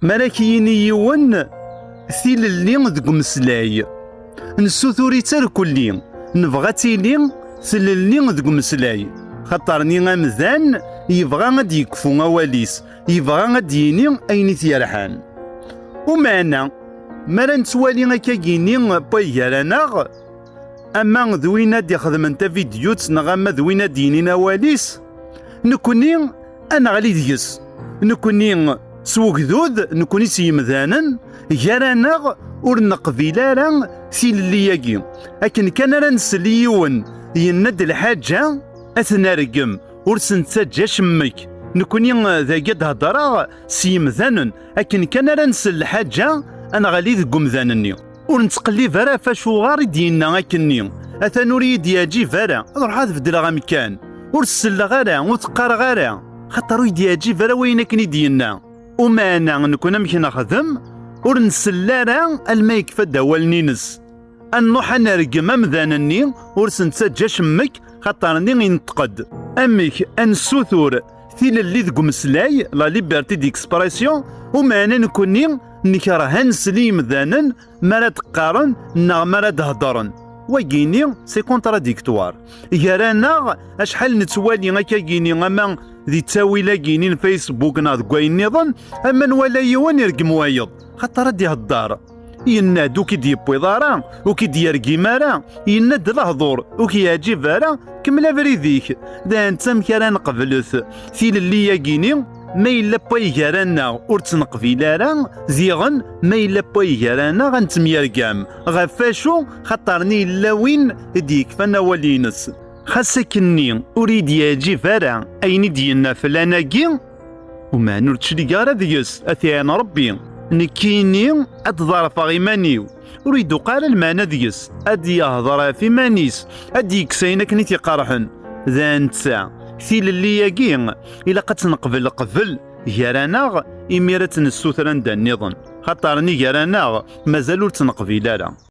مراكيني يون ثيل اللي ذق مسلاي نسوثوري كلي نبغى تيلي ثيل اللي ذق مسلاي خاطرني غمذان يبغى غاد يكفو اواليس يبغى غاد يني اين تيرحان ومعنا مرا نتوالي هكا كيني بايارانا اما ذوينا دي خدمن تا فيديو تسنغ اما ذوينا دينينا واليس نكوني انا غالي ديس نكوني سوكذوذ نكوني سيمذانا جارانا ور نقبيلا راه سيلياكي لكن كان راه نسليون يند الحاجه اثنا رقم ور سنتسجى شمك نكوني ذاك هضره سيمذانا لكن كان راه نسل الحاجه انا غالي ذك مذانني ونتقلب راه فاشو غار ديالنا اكني اثنوري دياجي فرا روح هذا في دلا مكان ورسل غيره وتقار غيره خاطر يدياجي فرا وين كني ديالنا ومانا نكون مكي نخدم ورنسل راه الما يكفى دوالنينس نروح نرقم مذانني ورسنتسجى شمك خاطرني ينتقد امك انسوثور ثيل اللي ذق مسلاي لا ليبرتي ديكسبرسيون ومانا نكوني نكره هنسلي مذانا مرا تقارن نا مرا تهضرن وكيني سي كونتراديكتوار يرانا اشحال نتوالي هكا كيني اما ذي تاويلا كيني الفيسبوك ناض كاين نظن اما نوالا يوان يرقم وايض خاطر ردي هدار يناد وكي ديبوي دارا وكي ديرقي مارا يناد الهضور وكي يعجي فارا كملا فريديك دا انت مكرا نقبلث ثيل اللي ياكيني ما إلا بايكارانا ور تنقبيلا راه زيغن ما إلا بايكارانا غنتميرقام غفاشو خاطرني إلا وين ديكفانا والينس خاصكني أريد ياجي فارا أين ديالنا فلاناكي وما نورتشلي راه ديس أثيان ربي نكيني أتظرف غيمانيو أريد قال المعنى ديس أدي يهضر في مانيس أدي كسينا كني تيقرحن ذا نتسا ثيل اللي ياكين إلا قد نقبل قبل يارانا إميرة السوثران دا النظام خاطرني يارانا مازالو تنقبيلا.